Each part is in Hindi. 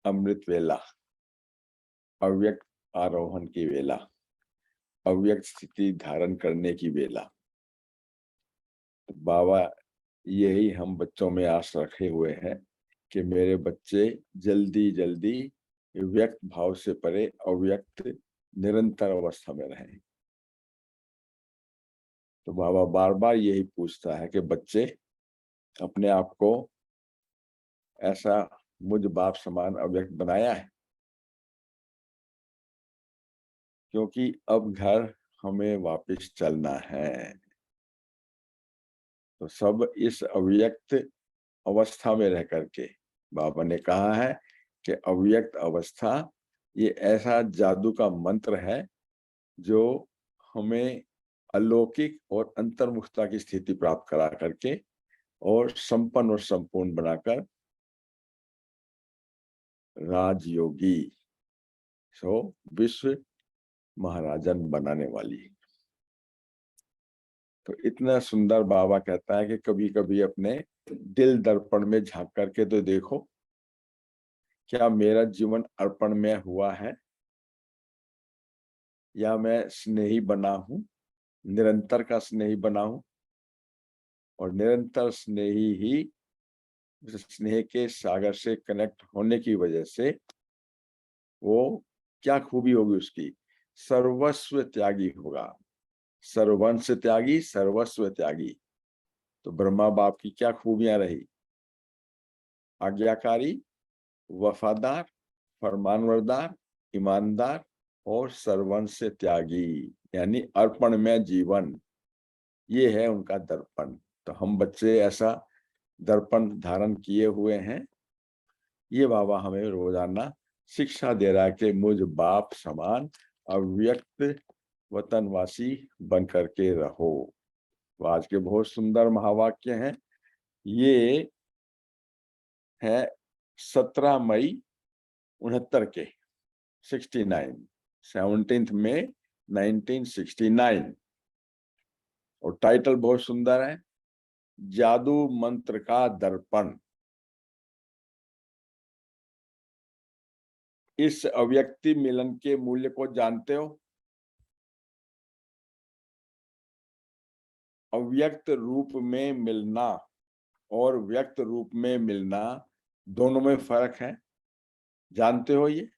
अमृत वेला, अव्यक्त आरोहण की वेला, अव्यक्त स्थिति धारण करने की वेला। तो बाबा यही हम बच्चों में आस रखे हुए हैं कि मेरे बच्चे जल्दी जल्दी व्यक्त भाव से परे अव्यक्त निरंतर अवस्था में रहें। तो बाबा बार बार यही पूछता है कि बच्चे अपने आप को ऐसा मुझ बाप समान अव्यक्त बनाया है, क्योंकि अब घर हमें वापस चलना है। तो सब इस अव्यक्त अवस्था में रह करके, बाबा ने कहा है कि अव्यक्त अवस्था ये ऐसा जादू का मंत्र है जो हमें अलौकिक और अंतर्मुखता की स्थिति प्राप्त करा करके और संपन्न और संपूर्ण बनाकर राजयोगी सो विश्व महाराजन बनाने वाली। तो इतना सुंदर बाबा कहता है कि कभी कभी अपने दिल दर्पण में झांक करके तो देखो, क्या मेरा जीवन अर्पण में हुआ है या मैं स्नेही बना हूं, निरंतर का स्नेही बना हूं। और निरंतर स्नेही ही स्नेह के सागर से कनेक्ट होने की वजह से वो क्या खूबी होगी उसकी, सर्वस्व त्यागी होगा, सर्वंश त्यागी, सर्वस्व त्यागी। तो ब्रह्मा बाप की क्या खूबियां रही, आज्ञाकारी, वफादार, फरमानबरदार, ईमानदार और सर्वंश त्यागी, यानी अर्पण में जीवन। ये है उनका दर्पण। तो हम बच्चे ऐसा दर्पण धारण किए हुए हैं। ये बाबा हमें रोजाना शिक्षा दे रहा है कि मुझ बाप समान अव्यक्त वतनवासी बन करके रहो। तो आज के बहुत सुंदर महावाक्य हैं। ये है 17 मई 69 के, 69, 17 मई 1969। और टाइटल बहुत सुंदर है, जादू मंत्र का दर्पण। इस अव्यक्ति मिलन के मूल्य को जानते हो? अव्यक्त रूप में मिलना और व्यक्त रूप में मिलना, दोनों में फर्क है, जानते हो? ये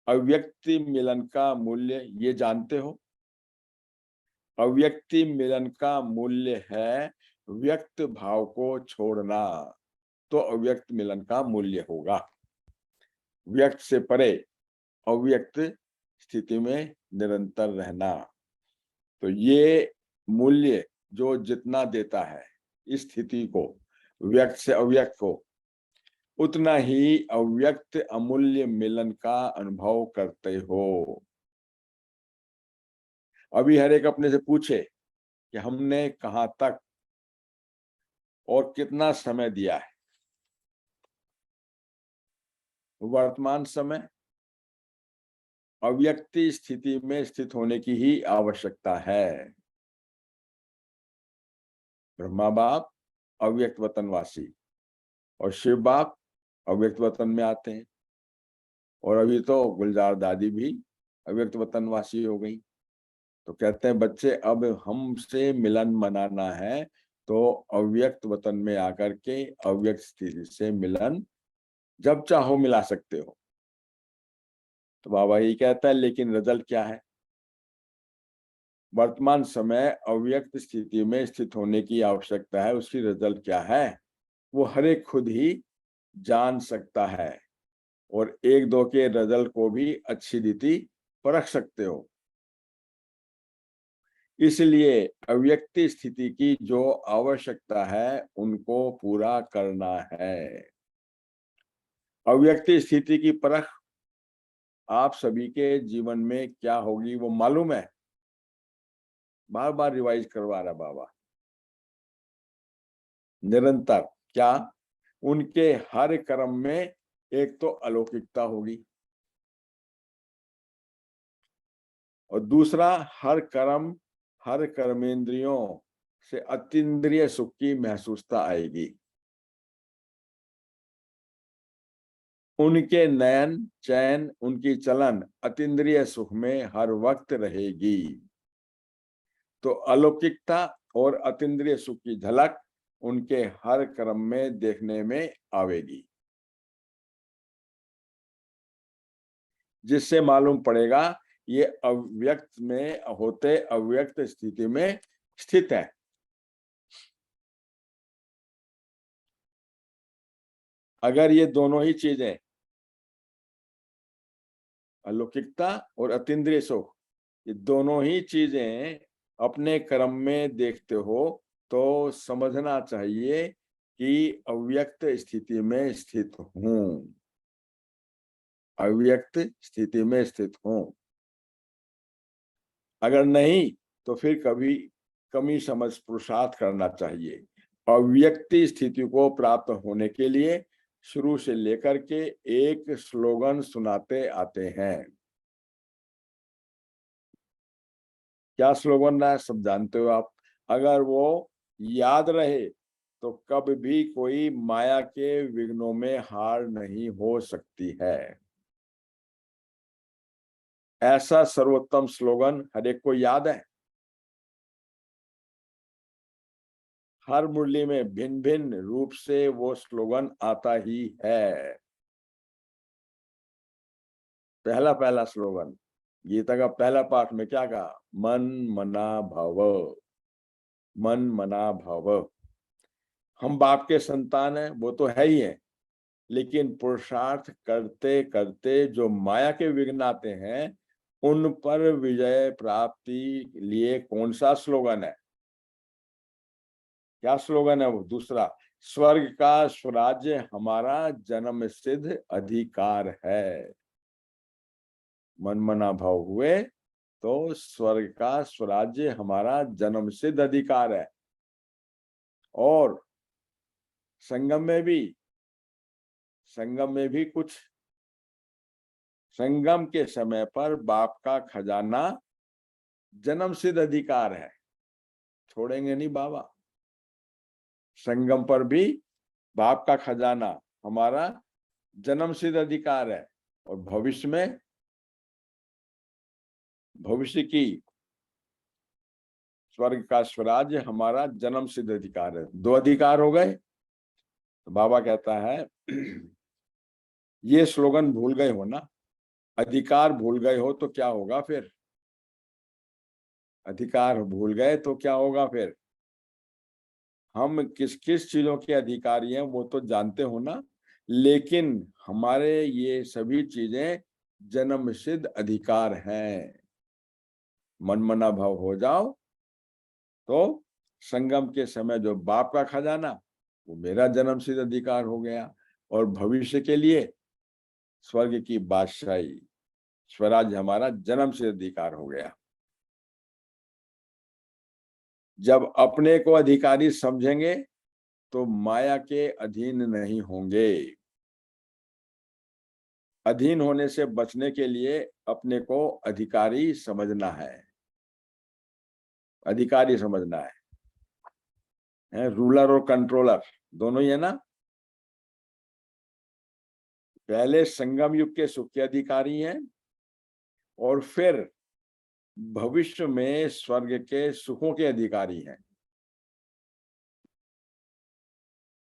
अव्यक्ति मिलन का मूल्य ये जानते हो? अव्यक्ति मिलन का मूल्य है व्यक्त भाव को छोड़ना, तो अव्यक्त मिलन का मूल्य होगा। व्यक्त से परे अव्यक्त स्थिति में निरंतर रहना। तो ये मूल्य जो जितना देता है इस स्थिति को, व्यक्त से अव्यक्त को, उतना ही अव्यक्त अमूल्य मिलन का अनुभव करते हो। अभी हर एक अपने से पूछे कि हमने कहां तक और कितना समय दिया है। वर्तमान समय अव्यक्ति स्थिति में स्थित होने की ही आवश्यकता है। ब्रह्मा बाप अव्यक्त वतनवासी और शिव बाप अव्यक्त वतन में आते हैं। और अभी तो गुलजार दादी भी अव्यक्त वतनवासी हो गई। तो कहते हैं बच्चे अब हमसे मिलन मनाना है तो अव्यक्त वतन में आकर के अव्यक्त स्थिति से मिलन जब चाहो मिला सकते हो। तो बाबा ये कहता है लेकिन रिजल्ट क्या है? वर्तमान समय अव्यक्त स्थिति में स्थित होने की आवश्यकता है, उसकी रिजल्ट क्या है वो हर एक खुद ही जान सकता है। और एक दो के रिजल्ट को भी अच्छी रीति परख सकते हो। इसलिए अव्यक्ति स्थिति की जो आवश्यकता है उनको पूरा करना है। अव्यक्ति स्थिति की परख आप सभी के जीवन में क्या होगी वो मालूम है? बार बार रिवाइज करवा रहा बाबा निरंतर। क्या? उनके हर कर्म में एक तो अलौकिकता होगी और दूसरा हर कर्मेंद्रियों से अतीन्द्रिय सुख की महसूसता आएगी। उनके नयन चैन उनकी चलन अतीन्द्रिय सुख में हर वक्त रहेगी। तो अलौकिकता और अतीन्द्रिय सुख की झलक उनके हर कर्म में देखने में आवेगी, जिससे मालूम पड़ेगा ये अव्यक्त में होते अव्यक्त स्थिति में स्थित है। अगर ये दोनों ही चीजें, अलौकिकता और अतीन्द्रिय सुख, ये दोनों ही चीजें अपने कर्म में देखते हो तो समझना चाहिए कि अव्यक्त स्थिति में स्थित हूं, अव्यक्त स्थिति में स्थित हूं। अगर नहीं तो फिर कभी कमी समझ पुरुषार्थ करना चाहिए। अव्यक्ति स्थिति को प्राप्त होने के लिए शुरू से लेकर के एक स्लोगन सुनाते आते हैं। क्या स्लोगन है सब जानते हो आप। अगर वो याद रहे तो कब भी कोई माया के विघ्नों में हार नहीं हो सकती है। ऐसा सर्वोत्तम स्लोगन हर एक को याद है। हर मुरली में भिन्न भिन्न रूप से वो स्लोगन आता ही है। पहला पहला स्लोगन गीता का पहला पाठ में क्या कहा, मन मना भव, मन मना भव। हम बाप के संतान हैं वो तो है ही है, लेकिन पुरुषार्थ करते करते जो माया के विघ्न आते हैं उन पर विजय प्राप्ति लिए कौन सा स्लोगन है, क्या स्लोगन है वो दूसरा, स्वर्ग का स्वराज्य हमारा जन्म सिद्ध अधिकार है। मन मना भाव हुए तो स्वर्ग का स्वराज्य हमारा जन्म सिद्ध अधिकार है। और संगम में भी कुछ, संगम के समय पर बाप का खजाना जन्म सिद्ध अधिकार है, छोड़ेंगे नहीं बाबा। संगम पर भी बाप का खजाना हमारा जन्म सिद्ध अधिकार है। और भविष्य की स्वर्ग का स्वराज्य हमारा जन्म सिद्ध अधिकार है। दो अधिकार हो गए। तो बाबा कहता है ये स्लोगन भूल गए हो ना, अधिकार भूल गए हो तो क्या होगा फिर, अधिकार भूल गए तो क्या होगा फिर। हम किस किस चीजों के अधिकारी हैं वो तो जानते हो ना, लेकिन हमारे ये सभी चीजें जन्म सिद्ध अधिकार हैं। मनमना भाव हो जाओ तो संगम के समय जो बाप का खजाना वो मेरा जन्म सिद्ध अधिकार हो गया। और भविष्य के लिए स्वर्ग की बादशाही स्वराज हमारा जन्म सिद्ध अधिकार हो गया। जब अपने को अधिकारी समझेंगे तो माया के अधीन नहीं होंगे। अधीन होने से बचने के लिए अपने को अधिकारी समझना है, अधिकारी समझना है रूलर और कंट्रोलर दोनों ही है ना। पहले संगम युग के सुख के अधिकारी हैं और फिर भविष्य में स्वर्ग के सुखों के अधिकारी हैं।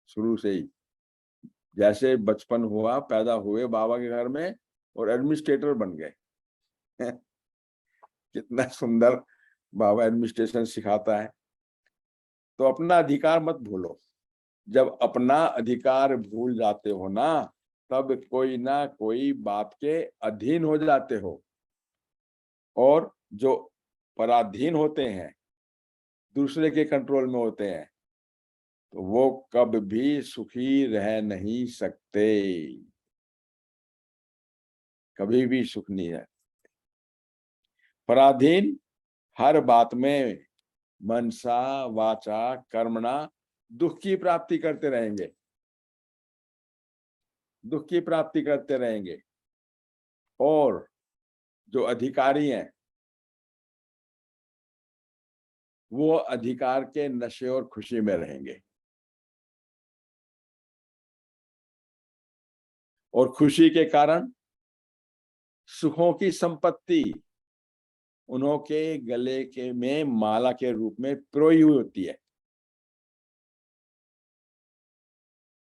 शुरू से ही जैसे बचपन हुआ पैदा हुए बाबा के घर में और एडमिनिस्ट्रेटर बन गए कितना सुंदर बाबा एडमिनिस्ट्रेशन सिखाता है। तो अपना अधिकार मत भूलो। जब अपना अधिकार भूल जाते हो ना तब कोई ना कोई बात के अधीन हो जाते हो। और जो पराधीन होते हैं, दूसरे के कंट्रोल में होते हैं, तो वो कब भी सुखी रह नहीं सकते, कभी भी सुख नहीं है। पराधीन हर बात में मनसा वाचा कर्मणा दुख की प्राप्ति करते रहेंगे, दुख की प्राप्ति करते रहेंगे। और जो अधिकारी हैं वो अधिकार के नशे और खुशी में रहेंगे। और खुशी के कारण सुखों की संपत्ति उन्हों के गले के में माला के रूप में पिरोई हुई होती है।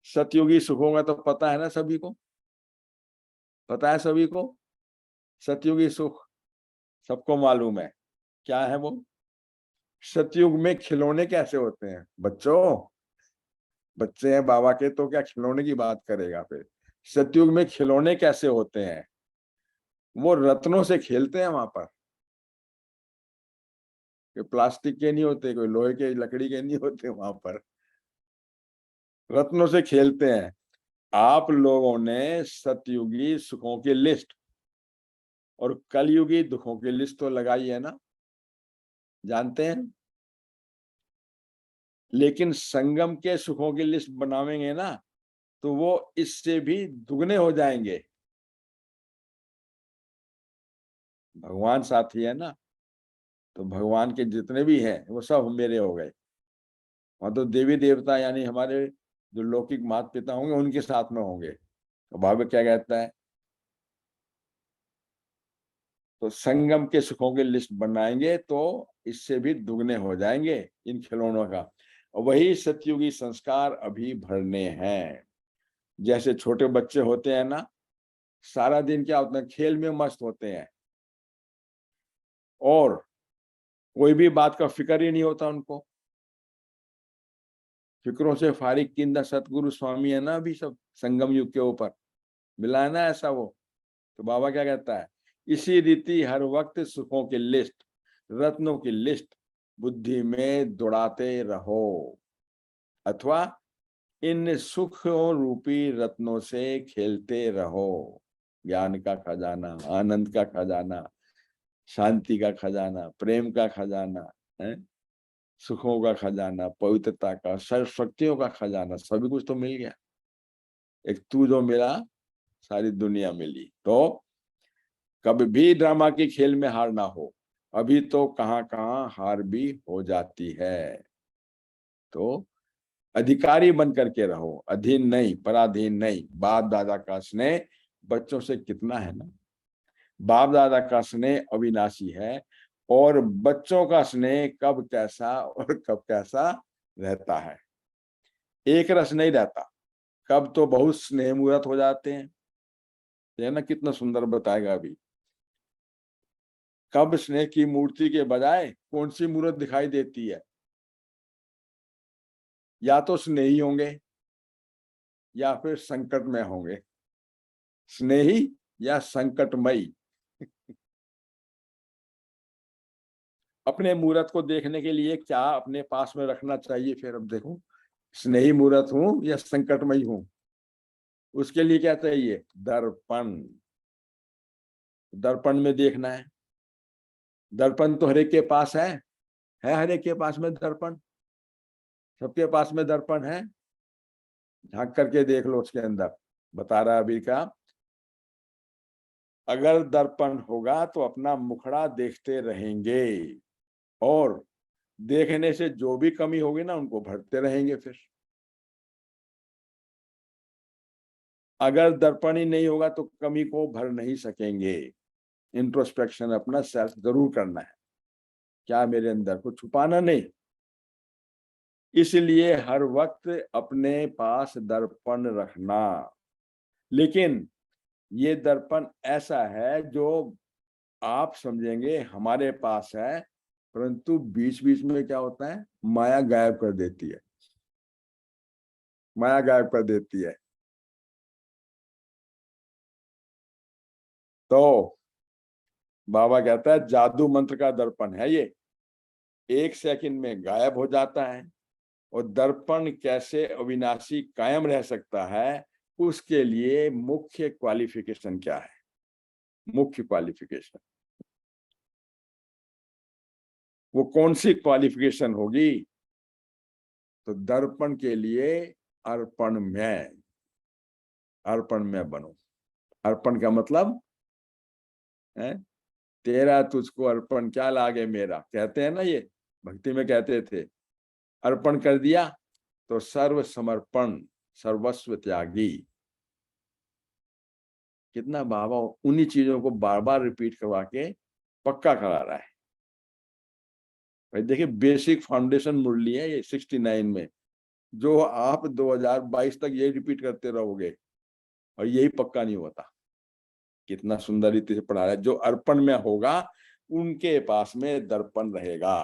सतयुगी सुखों का तो पता है ना सभी को, पता है सभी को। सतयुगी सुख सबको मालूम है क्या है वो। सतयुग में खिलौने कैसे होते हैं बच्चों, बच्चे हैं बाबा के तो क्या खिलौने की बात करेगा फिर। सतयुग में खिलौने कैसे होते हैं, वो रत्नों से खेलते हैं वहां पर। कोई प्लास्टिक के नहीं होते, कोई लोहे के लकड़ी के नहीं होते, वहां पर रत्नों से खेलते हैं। आप लोगों ने सतयुगी सुखों की लिस्ट और कलयुगी दुखों की लिस्ट तो लगाई है ना, जानते हैं। लेकिन संगम के सुखों की लिस्ट बनावेंगे ना तो वो इससे भी दुगने हो जाएंगे। भगवान साथी है ना, तो भगवान के जितने भी हैं वो सब मेरे हो गए। वहां तो देवी देवता यानी हमारे जो लौकिक माता पिता होंगे उनके साथ में होंगे। तो भाव क्या कहता है, तो संगम के सुखों की लिस्ट बनाएंगे तो इससे भी दुगने हो जाएंगे इन खिलौनों का। और वही सतयुगी संस्कार अभी भरने हैं। जैसे छोटे बच्चे होते हैं ना, सारा दिन क्या होता है, खेल में मस्त होते हैं और कोई भी बात का फिक्र ही नहीं होता उनको। फिक्रों से फारिग किंदा सतगुरु स्वामी है ना, अभी सब संगम युग के ऊपर मिला है ना ऐसा वो। तो बाबा क्या कहता है, इसी रीति हर वक्त सुखों की लिस्ट, रत्नों की लिस्ट बुद्धि में दौड़ाते रहो, अथवा इन सुखों रूपी रत्नों से खेलते रहो। ज्ञान का खजाना, आनंद का खजाना, शांति का खजाना, प्रेम का खजाना है, सुखों का खजाना, पवित्रता का, सर्व शक्तियों का खजाना, सभी कुछ तो मिल गया। एक तू जो मिला सारी दुनिया मिली। तो कभी भी ड्रामा के खेल में हार ना हो, अभी तो कहां कहां हार भी हो जाती है। तो अधिकारी बन करके रहो, अधीन नहीं, पराधीन नहीं। बाप दादा का स्नेह बच्चों से कितना है ना, बाप दादा का स्नेह अविनाशी है और बच्चों का स्नेह कब कैसा और कब कैसा रहता है, एक रस नहीं रहता। कब तो बहुत स्नेह मूर्त हो जाते हैं, है ना, कितना सुंदर बताएगा अभी। कब स्नेह की मूर्ति के बजाय कौन सी मूर्त दिखाई देती है, या तो स्नेही होंगे या फिर संकट में होंगे, स्नेही या संकटमयी। अपने मूर्त को देखने के लिए क्या अपने पास में रखना चाहिए, फिर अब देखो स्नेही मूर्त हूं या संकटमयी हूं। उसके लिए क्या चाहिए, दर्पण। दर्पण में देखना है। दर्पण तो हर एक के पास है हर एक के पास में दर्पण, सबके पास में दर्पण है। झांक करके देख लो उसके अंदर। बता रहा अभी का, अगर दर्पण होगा तो अपना मुखड़ा देखते रहेंगे और देखने से जो भी कमी होगी ना उनको भरते रहेंगे फिर। अगर दर्पण ही नहीं होगा तो कमी को भर नहीं सकेंगे। इंट्रोस्पेक्शन अपना सेल्फ जरूर करना है, क्या मेरे अंदर कुछ छुपाना नहीं। इसलिए हर वक्त अपने पास दर्पण रखना। लेकिन ये दर्पण ऐसा है जो आप समझेंगे हमारे पास है, परंतु बीच बीच में क्या होता है, माया गायब कर देती है, माया गायब कर देती है। तो बाबा कहता है जादू मंत्र का दर्पण है ये, एक सेकंड में गायब हो जाता है। और दर्पण कैसे अविनाशी कायम रह सकता है, उसके लिए मुख्य क्वालिफिकेशन क्या है, मुख्य क्वालिफिकेशन वो कौन सी क्वालिफिकेशन होगी, तो दर्पण के लिए अर्पण में बनो। अर्पण का मतलब है तेरा तुझको अर्पण क्या लागे मेरा, कहते हैं ना ये, भक्ति में कहते थे। अर्पण कर दिया तो सर्व समर्पण, सर्वस्व त्यागी। कितना बाबा उन्हीं चीजों को बार बार रिपीट करवा के पक्का करा रहा है। भाई देखिए, बेसिक फाउंडेशन मुरली है ये 69 में, जो आप 2022 तक यही रिपीट करते रहोगे और यही पक्का नहीं होता। कितना सुंदर रीति से पढ़ा रहा है। जो अर्पण में होगा उनके पास में दर्पण रहेगा,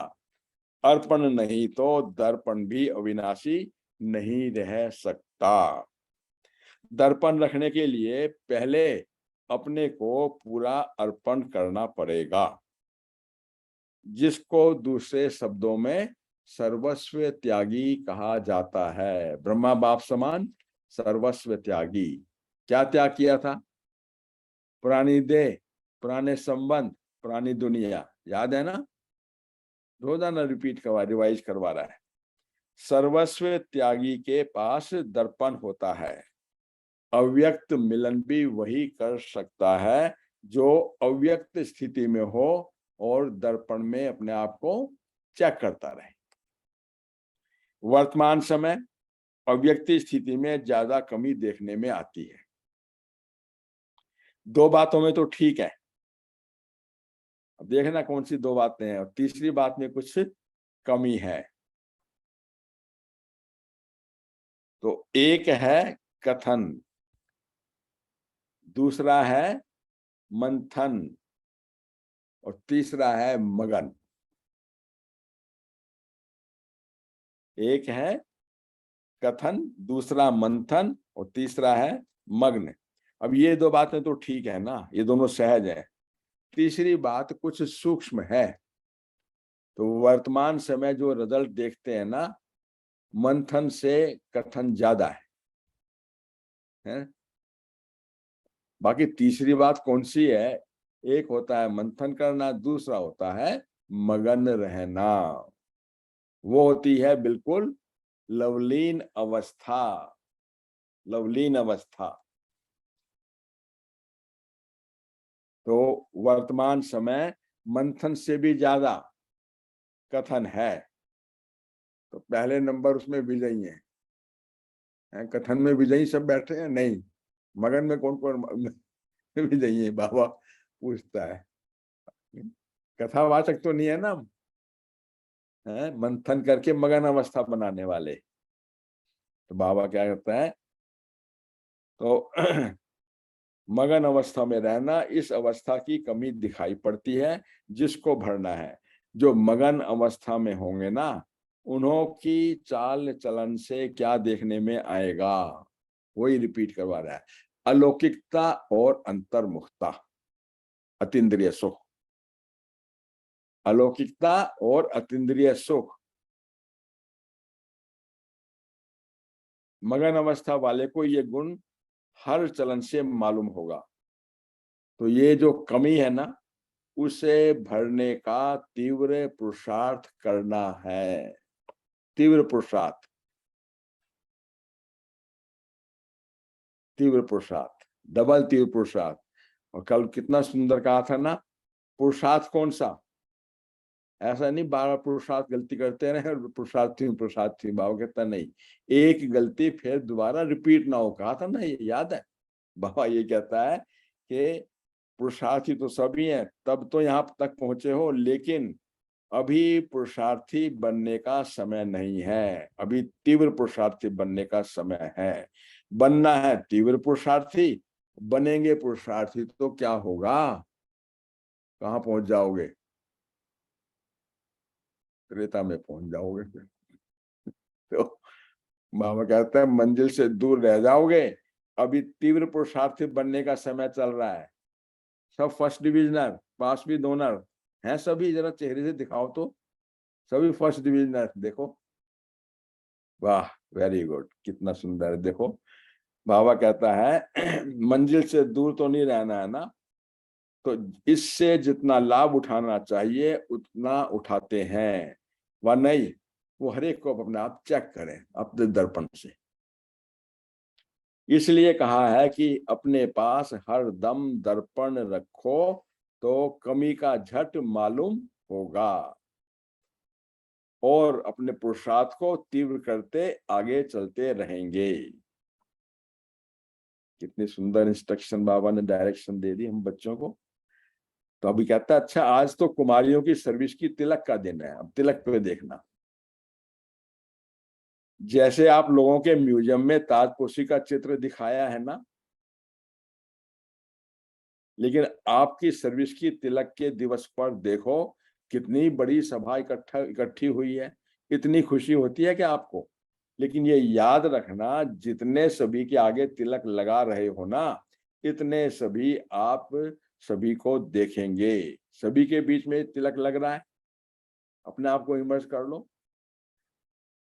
अर्पण नहीं तो दर्पण भी अविनाशी नहीं रह सकता। दर्पण रखने के लिए पहले अपने को पूरा अर्पण करना पड़ेगा, जिसको दूसरे शब्दों में सर्वस्व त्यागी कहा जाता है। ब्रह्मा बाप समान सर्वस्व त्यागी। क्या त्याग किया था? पुरानी देह, पुराने संबंध, पुरानी दुनिया, याद है ना? रोजाना रिपीट करवा, रिवाइज करवा रहा है। सर्वस्व त्यागी के पास दर्पण होता है। अव्यक्त मिलन भी वही कर सकता है जो अव्यक्त स्थिति में हो और दर्पण में अपने आप को चेक करता रहे। वर्तमान समय अव्यक्त स्थिति में ज्यादा कमी देखने में आती है। दो बातों में तो ठीक है, अब देखना कौन सी दो बातें हैं, और तीसरी बात में कुछ कमी है। तो एक है कथन, दूसरा है मंथन, और तीसरा है मगन। एक है कथन, दूसरा मंथन, और तीसरा है मग्न। अब ये दो बातें तो ठीक है ना, ये दोनों सहज है। तीसरी बात कुछ सूक्ष्म है। तो वर्तमान समय जो रिजल्ट देखते हैं ना, मंथन से कथन ज्यादा है? बाकी तीसरी बात कौन सी है? एक होता है मंथन करना, दूसरा होता है मगन रहना। वो होती है बिल्कुल लवलीन अवस्था, लवलीन अवस्था। तो वर्तमान समय मंथन से भी ज्यादा कथन है, तो पहले नंबर उसमें विजयी है। कथन में विजयी सब बैठे हैं? नहीं। मगन में कौन कौन विजयी है? बाबा पूछता है। कथावाचक तो नहीं है ना, है मंथन करके मगन अवस्था बनाने वाले। तो बाबा क्या करता है, तो मगन अवस्था में रहना, इस अवस्था की कमी दिखाई पड़ती है, जिसको भरना है। जो मगन अवस्था में होंगे ना, उन्हों की चाल चलन से क्या देखने में आएगा, वही रिपीट करवा रहा है। अलौकिकता और अंतर्मुखता, अतीन्द्रिय सुख। अलौकिकता और अतीन्द्रिय सुख, मगन अवस्था वाले को ये गुण हर चलन से मालूम होगा। तो ये जो कमी है ना, उसे भरने का तीव्र पुरुषार्थ करना है। तीव्र पुरुषार्थ, तीव्र पुरुषार्थ, डबल तीव्र पुरुषार्थ। और कल कितना सुंदर कहा था ना, पुरुषार्थ कौन सा? ऐसा नहीं बार पुरुषार्थ गलती करते रहे, पुरुषार्थ थी बाबा कहता नहीं, एक गलती फिर दोबारा रिपीट ना हो, कहा था ना, ये याद है? बाबा ये कहता है कि पुरुषार्थी तो सभी हैं, तब तो यहाँ तक पहुंचे हो, लेकिन अभी पुरुषार्थी बनने का समय नहीं है, अभी तीव्र पुरुषार्थी बनने का समय है। बनना है तीव्र पुरुषार्थी, बनेंगे पुरुषार्थी तो क्या होगा, कहाँ पहुंच जाओगे? त्रेता में पहुंच जाओगे फिर। तो बाबा कहते हैं मंजिल से दूर रह जाओगे। अभी तीव्र पुरुषार्थी बनने का समय चल रहा है। सब फर्स्ट डिविजनर, पास भी दोनर हैं सभी, जरा चेहरे से दिखाओ तो, सभी फर्स्ट डिविजनर देखो। वाह, वेरी गुड, कितना सुंदर है। देखो बाबा कहता है मंजिल से दूर तो नहीं रहना है ना, तो इससे जितना लाभ उठाना चाहिए उतना उठाते हैं, वह नहीं। वो हर एक को अपने आप चेक करें अपने दर्पण से। इसलिए कहा है कि अपने पास हर दम दर्पण रखो, तो कमी का झट मालूम होगा, और अपने पुरुषार्थ को तीव्र करते आगे चलते रहेंगे। कितनी सुंदर इंस्ट्रक्शन बाबा ने, डायरेक्शन दे दी हम बच्चों को। तो अभी कहता है अच्छा आज तो कुमारियों की सर्विस की तिलक का दिन है, अब तिलक पे देखना। जैसे आप लोगों के म्यूजियम में ताजपोशी का चित्र दिखाया है ना, लेकिन आपकी सर्विस की तिलक के दिवस पर देखो कितनी बड़ी सभा इकट्ठी हुई है, इतनी खुशी होती है कि आपको। लेकिन ये याद रखना, जितने सभी के आगे तिलक लगा रहे हो ना, इतने सभी आप सभी को देखेंगे। सभी के बीच में तिलक लग रहा है, अपने आप को इमर्स कर लो।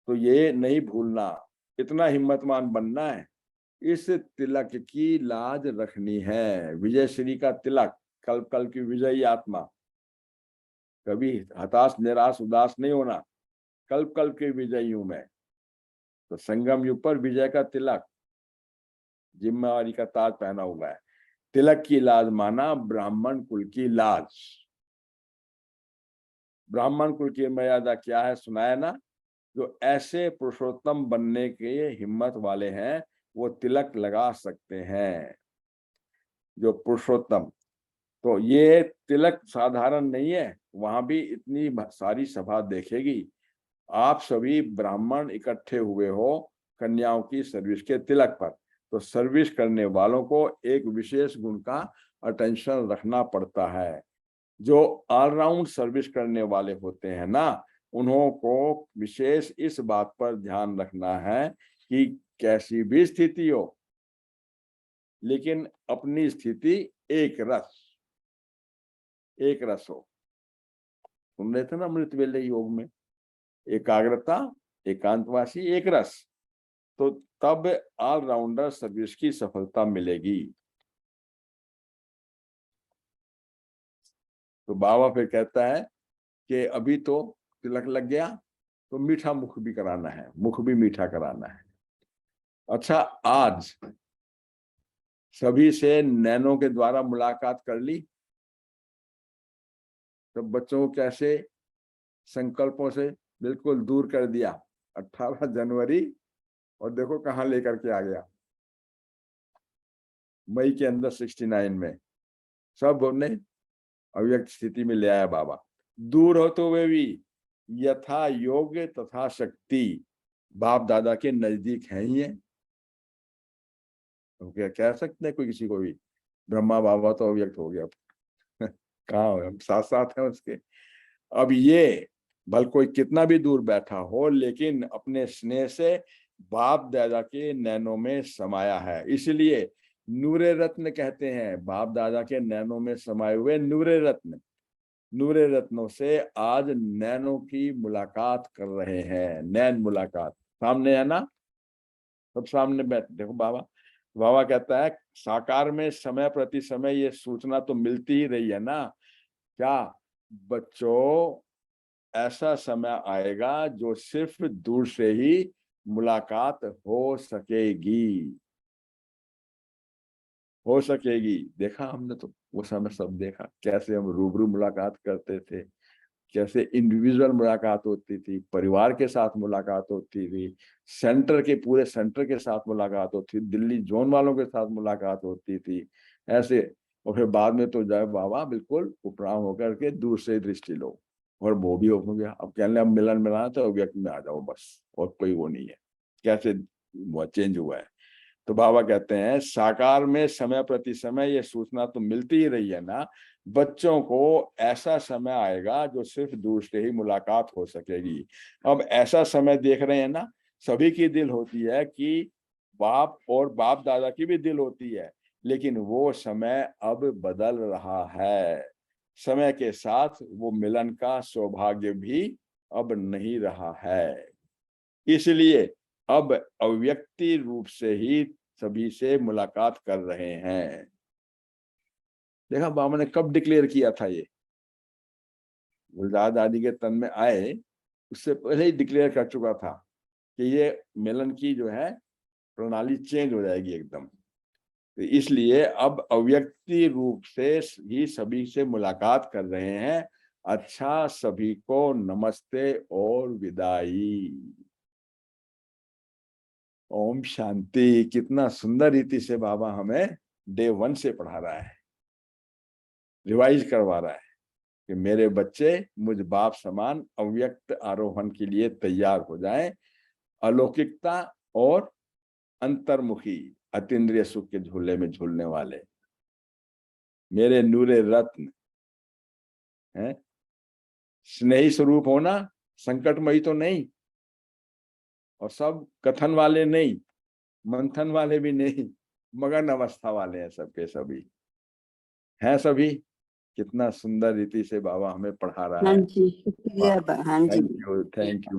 तो ये नहीं भूलना, इतना हिम्मतवान बनना है, इस तिलक की लाज रखनी है। विजय श्री का तिलक, कल्प कल्प की विजयी आत्मा, कभी हताश निराश उदास नहीं होना। कल्प कल्प के विजयी हूं मैं, तो संगम युग पर विजय का तिलक, जिम्मेवारी का ताज पहना हुआ है। तिलक की लाज माना ब्राह्मण कुल की लाज। ब्राह्मण कुल की मर्यादा क्या है सुनाया ना, जो ऐसे पुरुषोत्तम बनने के हिम्मत वाले हैं वो तिलक लगा सकते हैं, जो पुरुषोत्तम। तो ये तिलक साधारण नहीं है, वहां भी इतनी सारी सभा देखेगी। आप सभी ब्राह्मण इकट्ठे हुए हो कन्याओं की सर्विस के तिलक पर, तो सर्विस करने वालों को एक विशेष गुण का अटेंशन रखना पड़ता है। जो ऑलराउंड सर्विस करने वाले होते हैं ना, उन्हों को विशेष इस बात पर ध्यान रखना है कि कैसी भी स्थिति हो, लेकिन अपनी स्थिति एक रस हो। सुन रहे थे ना अमृत वेले योग में, एकाग्रता, एकांतवासी, एक रस, तो तब ऑलराउंडर सर्विस की सफलता मिलेगी। तो बाबा फिर कहता है कि अभी तो तिलक लग गया, तो मीठा मुख भी कराना है, मुख भी मीठा कराना है। अच्छा, आज सभी से नैनों के द्वारा मुलाकात कर ली, तो बच्चों को कैसे संकल्पों से बिल्कुल दूर कर दिया। 18 जनवरी, और देखो कहां लेकर के आ गया, मई के अंदर 69 में सब ने अव्यक्त स्थिति में ले आया बाबा। दूर हो तो वे भी यथा योग्य तथा शक्ति बाप दादा के नजदीक है ही है। तो क्या कह सकते हैं कोई किसी को भी, ब्रह्मा बाबा तो अव्यक्त हो गया कहाँ हो, हम साथ साथ हैं उसके। अब ये भल कोई कितना भी दूर बैठा हो, लेकिन अपने स्नेह से बाप दादा के नैनों में समाया है। इसलिए नूरे रत्न कहते हैं, बाप दादा के नैनों में समाये हुए नूरे रत्न। नूरे रत्नों से आज नैनों की मुलाकात कर रहे हैं। नैन मुलाकात सामने है ना, सब सामने बैठे। देखो बाबा, बाबा कहता है साकार में समय प्रति समय ये सूचना तो मिलती ही रही है ना। क्या बच्चों, ऐसा समय आएगा जो सिर्फ दूर से ही मुलाकात हो सकेगी। देखा हमने तो वो समय सब देखा, कैसे हम रूबरू मुलाकात करते थे, कैसे इंडिविजुअल मुलाकात होती थी, परिवार के साथ मुलाकात होती थी, सेंटर के पूरे सेंटर के साथ मुलाकात होती थी, दिल्ली जोन वालों के साथ मुलाकात होती थी ऐसे। और फिर बाद में तो जाए बाबा बिल्कुल उपराम होकर के दूर से दृष्टि लो, और वो भी हो गया। अब कहने अब मिलन मिलाना तो व्यक्ति में आ जाओ बस, और कोई वो नहीं है। कैसे वो चेंज हुआ है। तो बाबा कहते हैं साकार में समय प्रति समय ये सूचना तो मिलती ही रही है ना, बच्चों को ऐसा समय आएगा जो सिर्फ दूर से ही मुलाकात हो सकेगी। अब ऐसा समय देख रहे हैं ना, सभी की दिल होती है कि बाप और बाप दादा की भी दिल होती है, लेकिन वो समय अब बदल रहा है। समय के साथ वो मिलन का सौभाग्य भी अब नहीं रहा है। इसलिए अब अव्यक्ति रूप से ही सभी से मुलाकात कर रहे हैं। देखा बाबा ने कब डिक्लेयर किया था ये, गुलजार दादी के तन में आए उससे पहले ही डिक्लेयर कर चुका था कि ये मिलन की जो है प्रणाली चेंज हो जाएगी एकदम। तो इसलिए अब अव्यक्ति रूप से ही सभी से मुलाकात कर रहे हैं। अच्छा, सभी को नमस्ते और विदाई। ओम शांति। कितना सुंदर रीति से बाबा हमें डे 1 से पढ़ा रहा है, रिवाइज करवा रहा है कि मेरे बच्चे मुझ बाप समान अव्यक्त आरोहण के लिए तैयार हो जाएं, अलौकिकता और अंतर्मुखी अतीन्द्रिय सुख के झूले में झूलने वाले मेरे नूरे रत्न हैं। स्नेही स्वरूप होना, संकटमयी तो नहीं, और सब कथन वाले नहीं, मंथन वाले भी नहीं, मगन अवस्था वाले हैं सबके सभी, हैं सभी। कितना सुंदर रीति से बाबा हमें पढ़ा रहा हाँ है। जी, शुक्रिया हाँ जी। Thank you